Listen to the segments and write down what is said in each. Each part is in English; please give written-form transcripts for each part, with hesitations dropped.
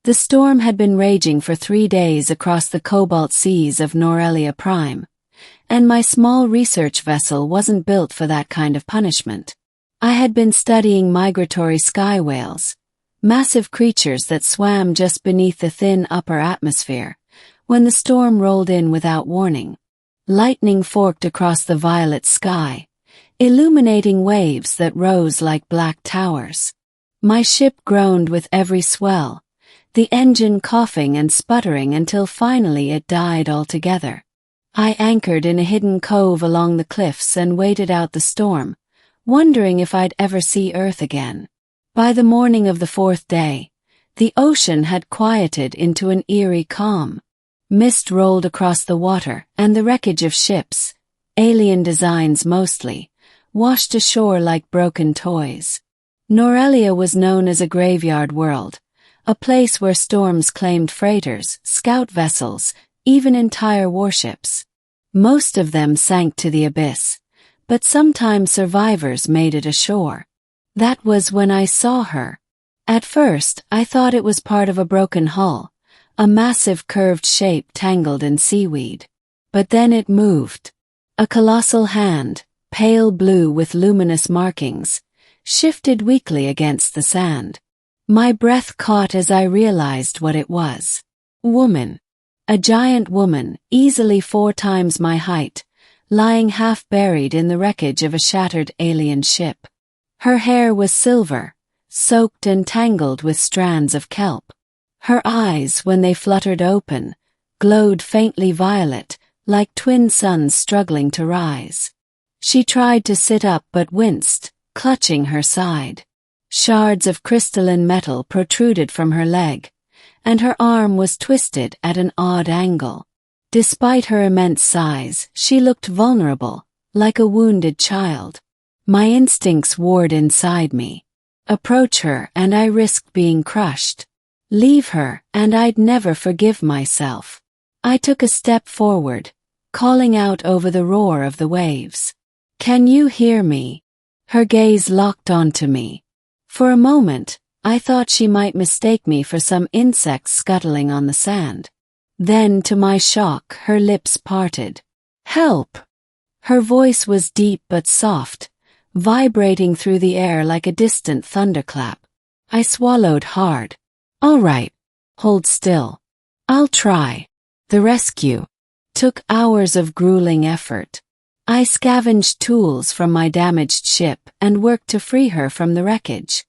The storm had been raging for 3 days across the cobalt seas of Norelia Prime, and my small research vessel wasn't built for that kind of punishment. I had been studying migratory sky whales, massive creatures that swam just beneath the thin upper atmosphere, when the storm rolled in without warning. Lightning forked across the violet sky, illuminating waves that rose like black towers. My ship groaned with every swell, the engine coughing and sputtering until finally it died altogether. I anchored in a hidden cove along the cliffs and waited out the storm, wondering if I'd ever see Earth again. By the morning of the 4th day, the ocean had quieted into an eerie calm. Mist rolled across the water, and the wreckage of ships, alien designs mostly, washed ashore like broken toys. Norelia was known as a graveyard world, a place where storms claimed freighters, scout vessels, even entire warships. Most of them sank to the abyss, but sometimes survivors made it ashore. That was when I saw her. At first, I thought it was part of a broken hull, a massive curved shape tangled in seaweed. But then it moved. A colossal hand, pale blue with luminous markings, shifted weakly against the sand. My breath caught as I realized what it was. Woman. A giant woman, easily 4 times my height, lying half buried in the wreckage of a shattered alien ship. Her hair was silver, soaked and tangled with strands of kelp. Her eyes, when they fluttered open, glowed faintly violet, like twin suns struggling to rise. She tried to sit up but winced, clutching her side. Shards of crystalline metal protruded from her leg, and her arm was twisted at an odd angle. Despite her immense size, she looked vulnerable, like a wounded child. My instincts warred inside me. Approach her and I risked being crushed. Leave her and I'd never forgive myself. I took a step forward, calling out over the roar of the waves. "Can you hear me?" Her gaze locked onto me. For a moment, I thought she might mistake me for some insect scuttling on the sand. Then, to my shock, her lips parted. "Help!" Her voice was deep but soft, vibrating through the air like a distant thunderclap. I swallowed hard. "All right. Hold still. I'll try." The rescue took hours of grueling effort. I scavenged tools from my damaged ship and worked to free her from the wreckage.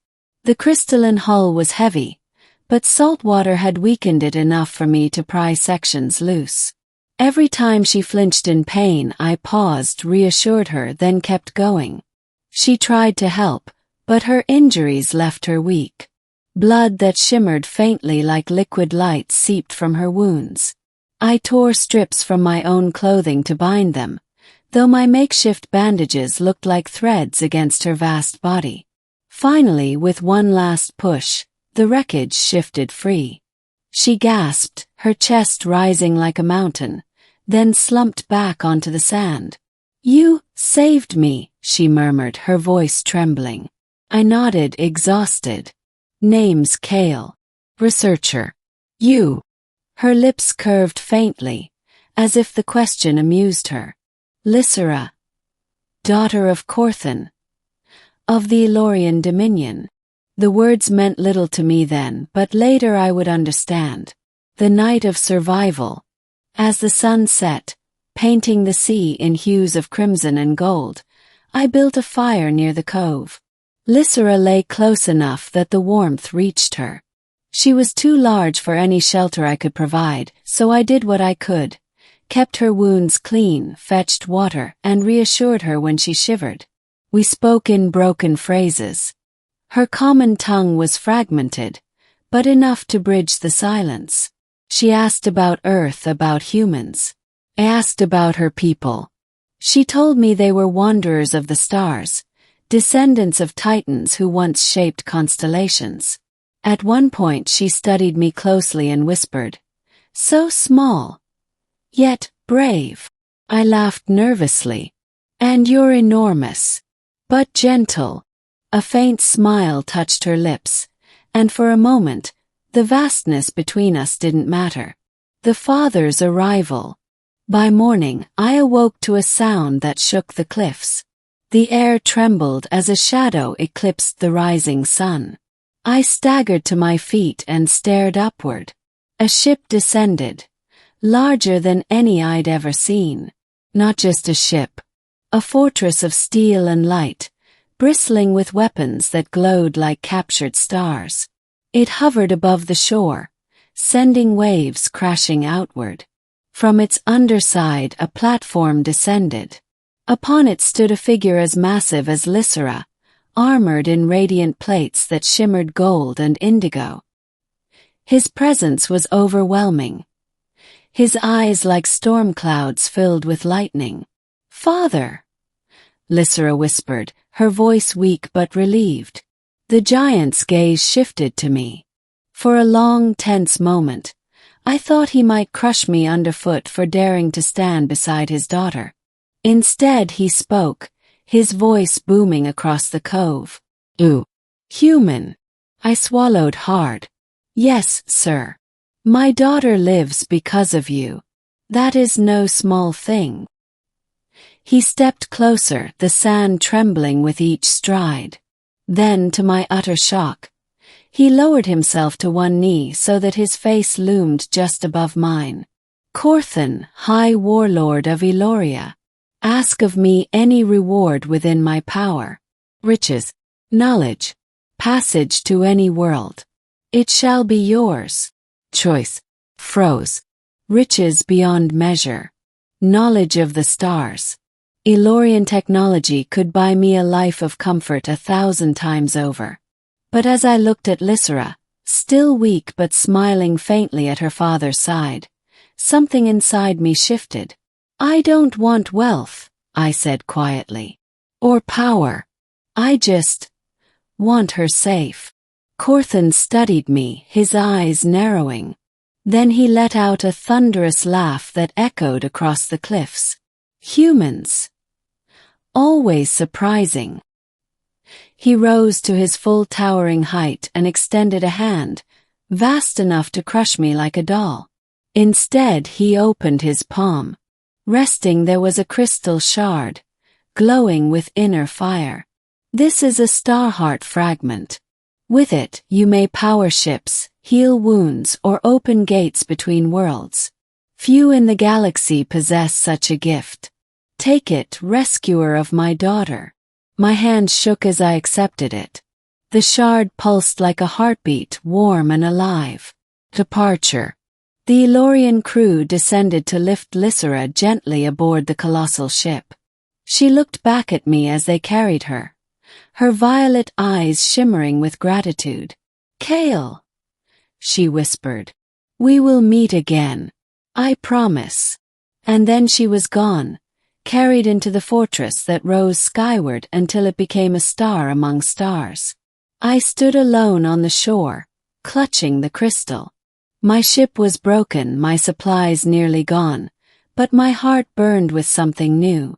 The crystalline hull was heavy, but salt water had weakened it enough for me to pry sections loose. Every time she flinched in pain, I paused, reassured her, then kept going. She tried to help, but her injuries left her weak. Blood that shimmered faintly like liquid light seeped from her wounds. I tore strips from my own clothing to bind them, though my makeshift bandages looked like threads against her vast body. Finally, with one last push, the wreckage shifted free. She gasped, her chest rising like a mountain, then slumped back onto the sand. "You saved me," she murmured, her voice trembling. I nodded, exhausted. "Name's Kale. Researcher. You." Her lips curved faintly, as if the question amused her. "Lysera. Daughter of Corthan. Of the Elorian Dominion." The words meant little to me then, but later I would understand. The night of survival. As the sun set, painting the sea in hues of crimson and gold, I built a fire near the cove. Lysera lay close enough that the warmth reached her. She was too large for any shelter I could provide, so I did what I could, kept her wounds clean, fetched water, and reassured her when she shivered. We spoke in broken phrases. Her common tongue was fragmented, but enough to bridge the silence. She asked about Earth, about humans. I asked about her people. She told me they were wanderers of the stars, descendants of titans who once shaped constellations. At one point she studied me closely and whispered, "So small, yet brave." I laughed nervously. "And you're enormous, but gentle." A faint smile touched her lips, and for a moment, The vastness between us didn't matter. The father's arrival. By morning, I awoke to a sound that shook the cliffs. The air trembled as a shadow eclipsed the rising sun. I staggered to my feet and stared upward. A ship descended, larger than any I'd ever seen. Not just a ship. A fortress of steel and light, bristling with weapons that glowed like captured stars. It hovered above the shore, sending waves crashing outward. From its underside a platform descended. Upon it stood a figure as massive as Lysera, armored in radiant plates that shimmered gold and indigo. His presence was overwhelming. His eyes like storm clouds filled with lightning. "Father!" Lysera whispered, her voice weak but relieved. The giant's gaze shifted to me. For a long, tense moment, I thought he might crush me underfoot for daring to stand beside his daughter. Instead he spoke, his voice booming across the cove. "Ooh. Human." I swallowed hard. "Yes, sir. My daughter lives because of you. That is no small thing." He stepped closer, the sand trembling with each stride. Then, to my utter shock, he lowered himself to one knee so that his face loomed just above mine. "Corthan, High Warlord of Eloria, ask of me any reward within my power. Riches, knowledge, passage to any world. It shall be yours. Choice, froze, riches beyond measure, knowledge of the stars. Elorian technology could buy me a life of comfort 1,000 times over." But as I looked at Lysera, still weak but smiling faintly at her father's side, something inside me shifted. "I don't want wealth," I said quietly. "Or power. I just want her safe." Corthan studied me, his eyes narrowing. Then he let out a thunderous laugh that echoed across the cliffs. "Humans. Always surprising." He rose to his full towering height and extended a hand, vast enough to crush me like a doll. Instead he opened his palm. Resting there was a crystal shard, glowing with inner fire. "This is a Starheart fragment. With it you may power ships, heal wounds, or open gates between worlds. Few in the galaxy possess such a gift. Take it, rescuer of my daughter." My hand shook as I accepted it. The shard pulsed like a heartbeat, warm and alive. Departure. The Elorian crew descended to lift Lysera gently aboard the colossal ship. She looked back at me as they carried her, her violet eyes shimmering with gratitude. "Kale," she whispered. "We will meet again. I promise." And then she was gone, carried into the fortress that rose skyward until it became a star among stars. I stood alone on the shore, clutching the crystal. My ship was broken, my supplies nearly gone, but my heart burned with something new.